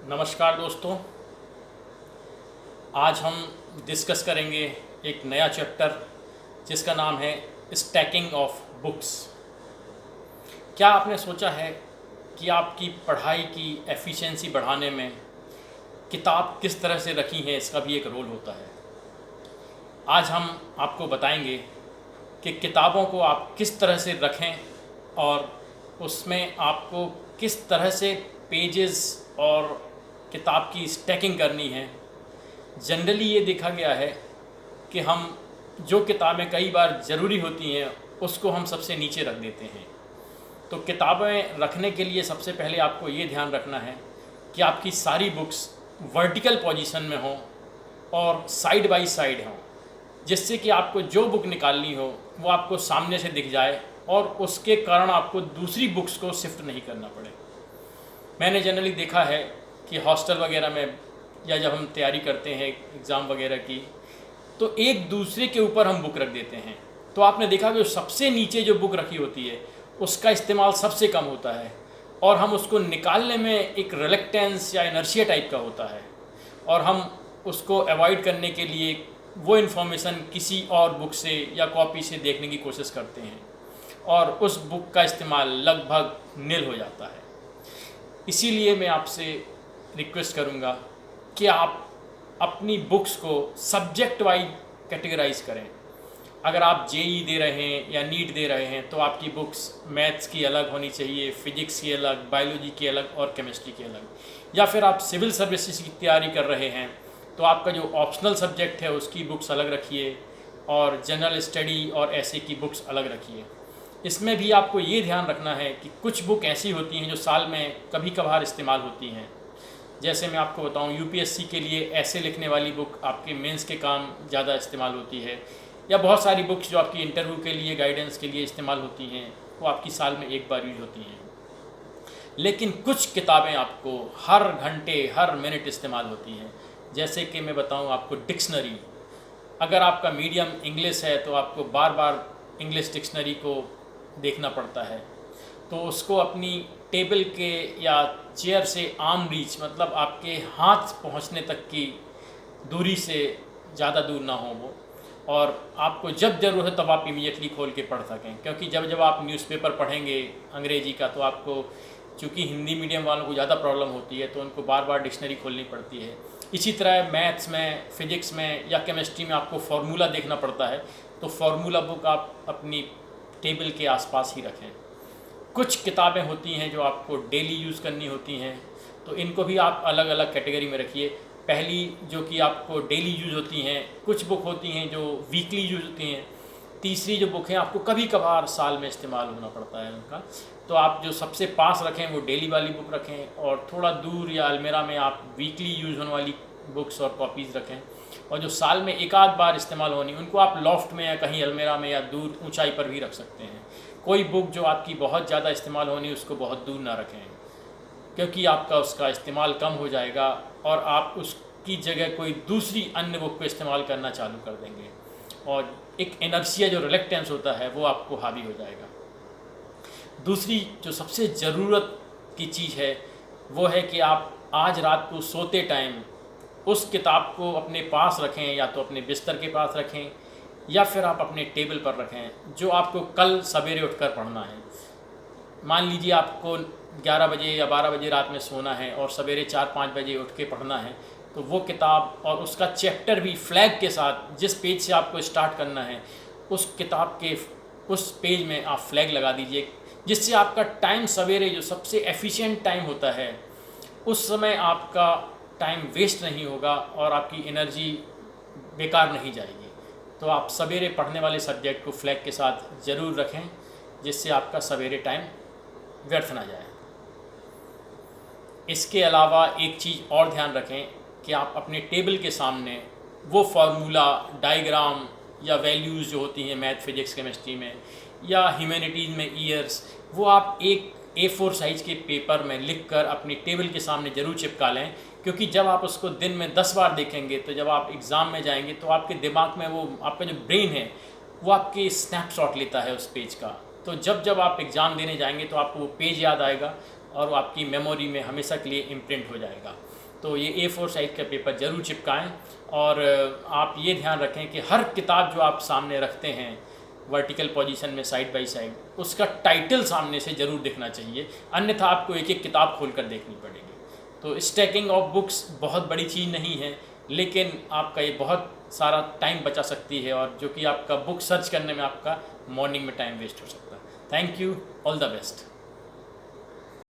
नमस्कार दोस्तों। आज हम डिस्कस करेंगे एक नया चैप्टर जिसका नाम है स्टैकिंग ऑफ बुक्स। क्या आपने सोचा है कि आपकी पढ़ाई की एफिशिएंसी बढ़ाने में किताब किस तरह से रखी है, इसका भी एक रोल होता है। आज हम आपको बताएंगे कि किताबों को आप किस तरह से रखें और उसमें आपको किस तरह से पेजेस और किताब की स्टैकिंग करनी है। जनरली ये देखा गया है कि हम जो किताबें कई बार ज़रूरी होती हैं उसको हम सबसे नीचे रख देते हैं। तो किताबें रखने के लिए सबसे पहले आपको ये ध्यान रखना है कि आपकी सारी बुक्स वर्टिकल पोजीशन में हों और साइड बाय साइड हों, जिससे कि आपको जो बुक निकालनी हो वो आपको सामने से दिख जाए और उसके कारण आपको दूसरी बुक्स को शिफ्ट नहीं करना पड़े। मैंने जनरली देखा है कि हॉस्टल वगैरह में या जब हम तैयारी करते हैं एग्ज़ाम वगैरह की, तो एक दूसरे के ऊपर हम बुक रख देते हैं। तो आपने देखा कि सबसे नीचे जो बुक रखी होती है उसका इस्तेमाल सबसे कम होता है और हम उसको निकालने में एक रिलक्टेंस या इनर्शिया टाइप का होता है और हम उसको अवॉइड करने के लिए वो इन्फॉर्मेशन किसी और बुक से या कॉपी से देखने की कोशिश करते हैं और उस बुक का इस्तेमाल लगभग निल हो जाता है। इसीलिए मैं आपसे रिक्वेस्ट करूँगा कि आप अपनी बुक्स को सब्जेक्ट वाइज कैटेगराइज करें। अगर आप जेई दे रहे हैं या नीट दे रहे हैं तो आपकी बुक्स मैथ्स की अलग होनी चाहिए, फिजिक्स की अलग, बायोलॉजी की अलग और केमिस्ट्री की अलग। या फिर आप सिविल सर्विसेज की तैयारी कर रहे हैं तो आपका जो ऑप्शनल सब्जेक्ट है उसकी बुक्स अलग रखिए और जनरल स्टडी और ऐसे की बुक्स अलग रखिए। इसमें भी आपको ये ध्यान रखना है कि कुछ बुक ऐसी होती हैं जो साल में कभी कभार इस्तेमाल होती हैं। जैसे मैं आपको बताऊं, यूपीएससी के लिए ऐसे लिखने वाली बुक आपके मेंस के काम ज़्यादा इस्तेमाल होती है, या बहुत सारी बुक्स जो आपकी इंटरव्यू के लिए, गाइडेंस के लिए इस्तेमाल होती हैं, वो आपकी साल में एक बार यूज होती हैं। लेकिन कुछ किताबें आपको हर घंटे हर मिनट इस्तेमाल होती हैं। जैसे कि मैं बताऊँ आपको डिक्शनरी। अगर आपका मीडियम इंग्लिश है तो आपको बार बार इंग्लिश डिक्शनरी को देखना पड़ता है, तो उसको अपनी टेबल के या चेयर से आर्म रीच, मतलब आपके हाथ पहुंचने तक की दूरी से ज़्यादा दूर ना हो वो, और आपको जब ज़रूरत है तब आप इमीडिएटली खोल के पढ़ सकें। क्योंकि जब आप न्यूज़पेपर पढ़ेंगे अंग्रेजी का तो आपको, चूँकि हिंदी मीडियम वालों को ज़्यादा प्रॉब्लम होती है तो उनको बार बार डिक्शनरी खोलनी पड़ती है। इसी तरह मैथ्स में, फिजिक्स में या केमिस्ट्री में आपको फार्मूला देखना पड़ता है, तो फार्मूला बुक आप अपनी टेबल के आसपास ही रखें। कुछ किताबें होती हैं जो आपको डेली यूज़ करनी होती हैं, तो इनको भी आप अलग अलग कैटेगरी में रखिए। पहली जो कि आपको डेली यूज़ होती हैं, कुछ बुक होती हैं जो वीकली यूज़ होती हैं। तीसरी जो बुक है आपको कभी कभार साल में इस्तेमाल होना पड़ता है उनका, तो आप जो सबसे पास रखें वो डेली वाली बुक रखें और थोड़ा दूर या अलमीरा में आप वीकली यूज़ होने वाली बुक्स और कॉपीज़ रखें। और जो साल में एक आध बार इस्तेमाल होनी उनको आप लॉफ्ट में या कहीं अलमीरा में या दूर ऊंचाई पर भी रख सकते हैं। कोई बुक जो आपकी बहुत ज़्यादा इस्तेमाल होनी उसको बहुत दूर ना रखें, क्योंकि आपका उसका इस्तेमाल कम हो जाएगा और आप उसकी जगह कोई दूसरी अन्य बुक को इस्तेमाल करना चालू कर देंगे और एक इनर्शिया जो रिलक्टेंस होता है वो आपको हावी हो जाएगा। दूसरी जो सबसे ज़रूरत की चीज़ है वो है कि आप आज रात को सोते टाइम उस किताब को अपने पास रखें, या तो अपने बिस्तर के पास रखें या फिर आप अपने टेबल पर रखें, जो आपको कल सवेरे उठकर पढ़ना है। मान लीजिए आपको 11 बजे या 12 बजे रात में सोना है और सवेरे 4-5 बजे उठ के पढ़ना है, तो वो किताब और उसका चैप्टर भी फ्लैग के साथ, जिस पेज से आपको स्टार्ट करना है उस किताब के उस पेज में आप फ्लैग लगा दीजिए, जिससे आपका टाइम सवेरे जो सबसे एफिशिएंट टाइम होता है उस समय आपका टाइम वेस्ट नहीं होगा और आपकी एनर्जी बेकार नहीं जाएगी। तो आप सवेरे पढ़ने वाले सब्जेक्ट को फ्लैग के साथ ज़रूर रखें, जिससे आपका सवेरे टाइम व्यर्थ ना जाए। इसके अलावा एक चीज़ और ध्यान रखें कि आप अपने टेबल के सामने वो फार्मूला, डायग्राम या वैल्यूज़ जो होती हैं मैथ, फिजिक्स, केमिस्ट्री में या ह्यूमैनिटीज़ में ईयर्स, वो आप एक A4 साइज़ के पेपर में लिखकर अपनी टेबल के सामने ज़रूर चिपका लें। क्योंकि जब आप उसको दिन में 10 बार देखेंगे तो जब आप एग्ज़ाम में जाएंगे तो आपके दिमाग में वो, आपका जो ब्रेन है वो आपके स्नैपशॉट लेता है उस पेज का। तो जब जब आप एग्ज़ाम देने जाएंगे तो आपको वो पेज याद आएगा और वो आपकी मेमोरी में हमेशा के लिए इम्प्रिंट हो जाएगा। तो ये A4 साइज का पेपर ज़रूर चिपकाएं और आप ये ध्यान रखें कि हर किताब जो आप सामने रखते हैं वर्टिकल पोजीशन में साइड बाय साइड, उसका टाइटल सामने से ज़रूर दिखना चाहिए, अन्यथा आपको एक एक किताब खोल कर देखनी पड़ेगी। तो स्टैकिंग ऑफ बुक्स बहुत बड़ी चीज़ नहीं है, लेकिन आपका ये बहुत सारा टाइम बचा सकती है, और जो कि आपका बुक सर्च करने में आपका मॉर्निंग में टाइम वेस्ट हो सकता है। Thank you, all the best.